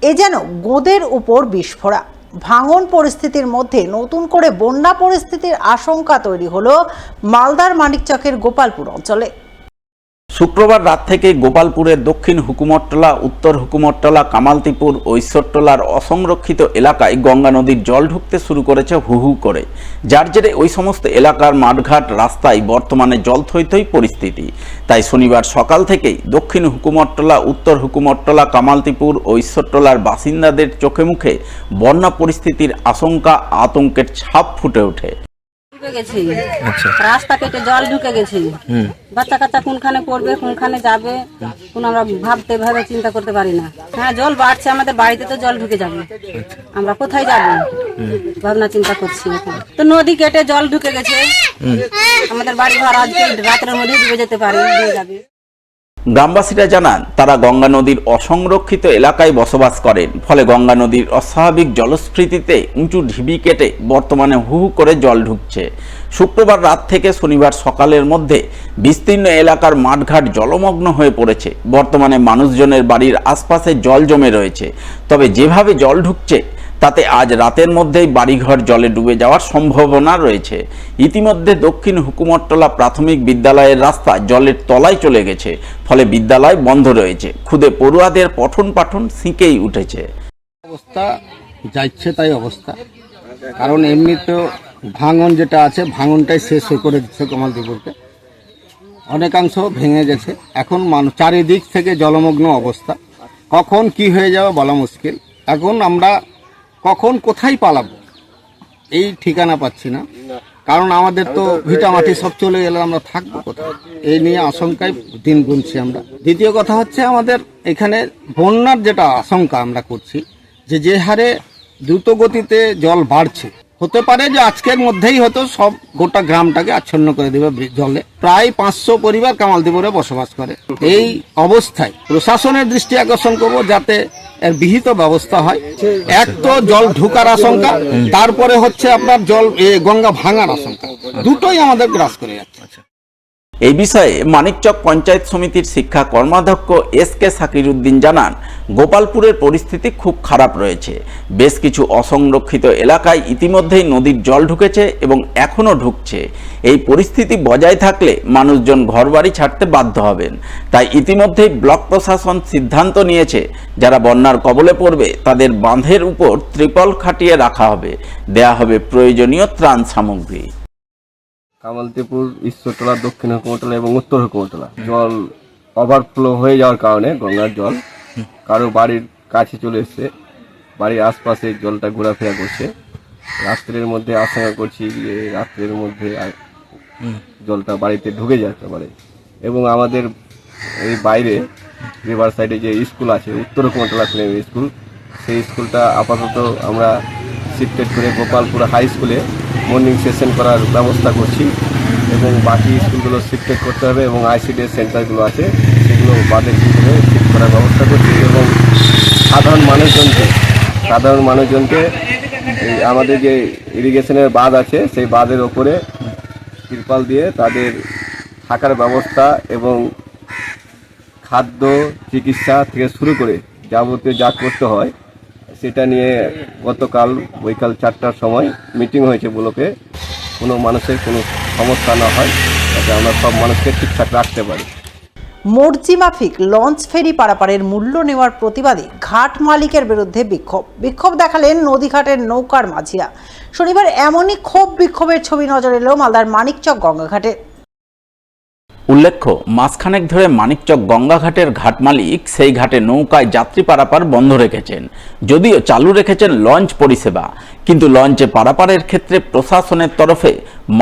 এ যেন গোদের উপর বিস্ফোরা। ভাঙন পরিস্থিতির মধ্যে নতুন করে বন্যা পরিস্থিতির আশঙ্কা তৈরি হলো মালদার মানিকচকের গোপালপুর অঞ্চলে। শুক্রবার রাত থেকে গোপালপুরের দক্ষিণ হুকুমট্টলা, উত্তর হুকুমট্টলা, কামালতিপুর ও ঈশ্বরতলার অসংরক্ষিত এলাকায় গঙ্গা নদীর জল ঢুকতে শুরু করেছে হু হু করে, যার জেরে ওই সমস্ত এলাকার মাঠঘাট রাস্তায় বর্তমানে জল থই থই পরিস্থিতি। তাই শনিবার সকাল থেকেই দক্ষিণ হুকুমট্টলা, উত্তর হুকুমট্টলা, কামালতিপুর ও ঈশ্বরতলার বাসিন্দাদের চোখে মুখে বন্যা পরিস্থিতির আশঙ্কা, আতঙ্কের ছাপ ফুটে ওঠে। রাস্তা কেটে জল ঢুকে গেছে, বাচ্চা কাচ্চা কোনখানে পড়বে, কোনখানে যাবে, কোন আমরা ভাবে চিন্তা করতে পারি না। হ্যাঁ, জল বাড়ছে, আমাদের বাড়িতে তো জল ঢুকে যাবে, আমরা কোথায় যাব ভাবনা চিন্তা করছি। তো নদী কেটে জল ঢুকে গেছে, আমাদের বাড়ি ঘর আজকে রাতের মধ্যে ডুবে যেতে পারে, ডুবে যাবে। গ্রামবাসীরা জানান, তারা গঙ্গা নদীর অসংরক্ষিত এলাকায় বসবাস করেন, ফলে গঙ্গা নদীর অস্বাভাবিক জলস্ফীতিতে উঁচু ঢিবি কেটে বর্তমানে হু হু করে জল ঢুকছে। শুক্রবার রাত থেকে শনিবার সকালের মধ্যে বিস্তীর্ণ এলাকার মাঠঘাট জলমগ্ন হয়ে পড়েছে। বর্তমানে মানুষজনের বাড়ির আশপাশে জল জমে রয়েছে। তবে যেভাবে জল ঢুকছে তাতে আজ রাতের মধ্যেই বাড়িঘর জলে ডুবে যাওয়ার সম্ভাবনা রয়েছে। ইতিমধ্যে দক্ষিণ হুকুমট্টলা প্রাথমিক বিদ্যালয়ের রাস্তা জলের তলায় চলে গেছে, ফলে বিদ্যালয় বন্ধ রয়েছে। খুদে পড়ুয়াদের পঠন পাঠন শিখেই উঠেছে। অবস্থা যাচ্ছে তাই অবস্থা, কারণ এমনিতেও ভাঙন যেটা আছে, ভাঙনটাই শেষ করে দিচ্ছে কমালদীপুরকে, অনেকাংশ ভেঙে গেছে। এখন চারিদিক থেকে জলমগ্ন অবস্থা, কখন কি হয়ে যাবে বলা মুশকিল। এখন আমরা কখন কোথায় পালাবো এই ঠিকানা পাচ্ছি না, কারণ আমাদের তো ভিটামাটি সব চলে গেলে আমরা থাকবো কোথায়, এই নিয়ে আশঙ্কায় দিন গুনছি আমরা। দ্বিতীয় কথা হচ্ছে, আমাদের এখানে বন্যার যেটা আশঙ্কা আমরা করছি, যে হারে দ্রুত গতিতে জল বাড়ছে, হতে পারে যে আজকের মধ্যেই হয়তো সব গোটা গ্রামটাকে আচ্ছন্ন করে দেবে জলে। প্রায় 500 পরিবার কামালদীপুরে বসবাস করে। এই অবস্থায় প্রশাসনের দৃষ্টি আকর্ষণ করব, যাতে এর বিহিত ব্যবস্থা হয়। এক তো জল ঢোকার আশঙ্কা, তারপরে হচ্ছে আপনার গঙ্গা ভাঙার আশঙ্কা, দুটোই আমাদের গ্রাস করে যাচ্ছে। এই বিষয়ে মানিকচক পঞ্চায়েত সমিতির শিক্ষা কর্মাধ্যক্ষ এস.কে. সাকিরউদ্দিন জানান, গোপালপুরের পরিস্থিতি খুব খারাপ রয়েছে। বেশ কিছু অসংরক্ষিত এলাকায় ইতিমধ্যেই নদীর জল ঢুকেছে এবং এখনও ঢুকছে। এই পরিস্থিতি বজায় থাকলে মানুষজন ঘরবাড়ি ছাড়তে বাধ্য হবেন। তাই ইতিমধ্যেই ব্লক প্রশাসন সিদ্ধান্ত নিয়েছে, যারা বন্যার কবলে পড়বে তাদের বাঁধের উপর ত্রিপল খাটিয়ে রাখা হবে, দেয়া হবে প্রয়োজনীয় ত্রাণ সামগ্রী। কামালতিপুর, ঈশ্বরতলা, দক্ষিণ হুকুমট্টলা এবং উত্তর হুকুমট্টলা জল ওভারফ্লো হয়ে যাওয়ার কারণে গঙ্গার জল কারো বাড়ির কাছে চলে এসছে, বাড়ির আশপাশে জলটা ঘোরাফেরা করছে। রাত্রের মধ্যে আশঙ্কা করছি যে রাত্রের মধ্যে জলটা বাড়িতে ঢুকে যেতে পারে। এবং আমাদের এই বাইরে রিভার সাইডে যে স্কুল আছে, উত্তর হুকুমট্টলা প্রাইমারি স্কুল, সেই স্কুলটা আপাতত আমরা শিফটেড করে গোপালপুর হাই স্কুলে মর্নিং সেশন করার ব্যবস্থা করছি, এবং বাকি স্কুলগুলো শিফটেড করতে হবে, এবং আইসিডিএস সেন্টারগুলো আছে সেগুলো বাদের ভিতরে শিফট করার ব্যবস্থা করছি। এবং সাধারণ মানুষজনকে আমাদের যে ইরিগেশনের বাঁধ আছে সেই বাঁধের ওপরে তিরপাল দিয়ে তাদের থাকার ব্যবস্থা এবং খাদ্য, চিকিৎসা থেকে শুরু করে যাবতীয় যা করতে হয় সেটা নিয়ে গতকাল বৈকাল 4টার সময় মিটিং হয়েছে ব্লকে। কোনো মানুষের কোনো সমস্যা না হয়, যাতে আমরা সব মানুষকে ঠিকঠাক রাখতে পারি। মর্জি মাফিক লঞ্চ ফেরি পারাপারের মূল্য নেওয়ার প্রতিবাদে ঘাট মালিকের বিরুদ্ধে বিক্ষোভ দেখালেন নদীঘাটের নৌকার মাঝিরা। শনিবার এমনই ক্ষোভ বিক্ষোভের ছবি নজর এলো মালদার মানিকচক গঙ্গাঘাটে। উল্লেখ্য, মাসখানেক ধরে মানিকচক গঙ্গাঘাটের ঘাট মালিক সেই ঘাটে নৌকায় যাত্রী পারাপার বন্ধ রেখেছেন, যদিও চালু রেখেছেন লঞ্চ পরিষেবা। কিন্তু লঞ্চে পারাপারের ক্ষেত্রে প্রশাসনের তরফে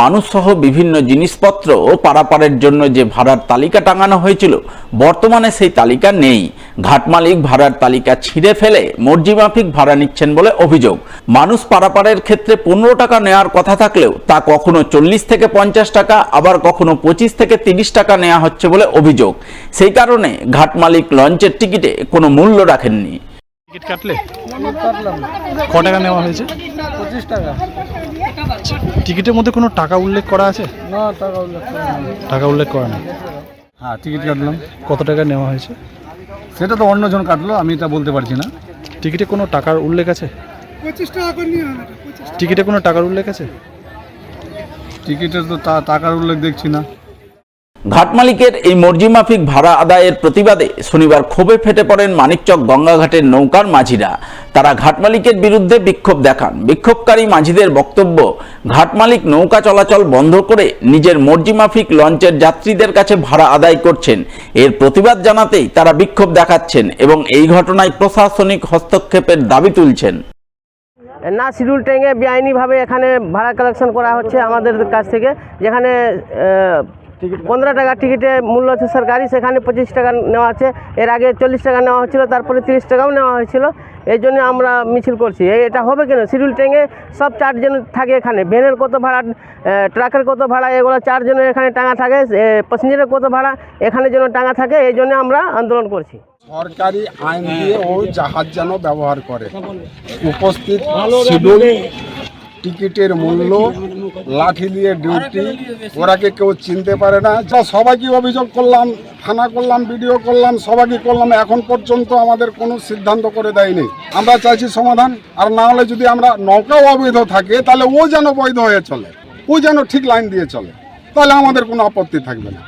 মানুষসহ বিভিন্ন জিনিসপত্র ও পারাপারের জন্য যে ভাড়ার তালিকা টাঙানো হয়েছিল, বর্তমানে সেই তালিকা নেই। ঘাট মালিক ভাড়ার তালিকা ছিঁড়ে ফেলে মর্জিমাফিক ভাড়া নিচ্ছেন বলে অভিযোগ। মানুষ পারাপারের ক্ষেত্রে 15 টাকা নেওয়ার কথা থাকলেও তা কখনো 40 থেকে 50 টাকা, আবার কখনো 25 থেকে 30 টাকা নেওয়া হচ্ছে বলে অভিযোগ। সেই কারণে ঘাট মালিক লঞ্চের টিকিটে কোনো মূল্য রাখেননি। টিকিট কাটলে ক টাকা নেওয়া হয়েছে? 25 টাকা। টিকিটের মধ্যে কোনো টাকা উল্লেখ করা আছে? না, টাকা উল্লেখ করা নেই। হ্যাঁ, টিকিট কাটলাম। কত টাকা নেওয়া হয়েছে? সেটা তো অন্যজন কাটলো, আমি তা বলতে পারছি না। টিকিটে কোনো টাকার উল্লেখ আছে? 25 টাকা করে নিয়ে হবে। টিকিটে কোনো টাকার উল্লেখ আছে? টিকিটের তো টাকার উল্লেখ দেখছি না। ঘাট মালিকের এই মর্জি মাফিক ভাড়া আদায়ের প্রতিবাদে শনিবার ক্ষোভে ফেটে পড়েন মানিকচক গঙ্গাঘাটের নৌকার মাঝিরা। তারা ঘাট মালিকের বিরুদ্ধে বিক্ষোভ দেখান। বিক্ষোভকারী মাঝিদের বক্তব্য, ঘাট মালিক নৌকা চলাচল বন্ধ করে নিজের মর্জি মাফিক লঞ্চের যাত্রীদের কাছে ভাড়া আদায় করছেন। এর প্রতিবাদ জানাতেই তারা বিক্ষোভ দেখাচ্ছেন এবং এই ঘটনায় প্রশাসনিক হস্তক্ষেপের দাবি তুলছেন। না শিডিউল ট্রেনে বেআইনিভাবে এখানে ভাড়া কালেকশন করা হচ্ছে আমাদের কাছ থেকে, যেখানে 15 টাকা টিকিটের মূল্য হচ্ছে সরকারি, সেখানে 25 টাকা নেওয়া আছে। এর আগে 40 টাকা নেওয়া হচ্ছিল, তারপরে 30 টাকাও নেওয়া হয়েছিল। এই জন্য আমরা মিছিল করছি। এটা হবে কেন? শিডিউল ট্রেনে সব 4 জন থাকে এখানে, ভ্যানের কত ভাড়া, ট্রাকের কত ভাড়া, এগুলো 4 জনের এখানে টাঙা থাকে, প্যাসেঞ্জারের কত ভাড়া এখানে যেন টাঙা থাকে। এই জন্য আমরা আন্দোলন করছি। সরকারি আইন দিয়ে ও জাহাজ যেন ব্যবহার করে। উপস্থিত শিডিউল টিকিটের মূল্য, লাঠি দিয়ে ডিউটি, ওরাকে কেউ চিনতে পারে না। সবাইকে অভিযোগ করলাম, থানা করলাম, ভিডিও করলাম, সবাইকে করলাম, এখন পর্যন্ত আমাদের কোনো সিদ্ধান্ত করে দেয়নি। আমরা চাইছি সমাধান। আর না হলে যদি আমরা নৌকাও অবৈধ থাকে তাহলে ও যেন বৈধ হয়ে চলে, ও যেন ঠিক লাইন দিয়ে চলে, তাহলে আমাদের কোনো আপত্তি থাকবে না।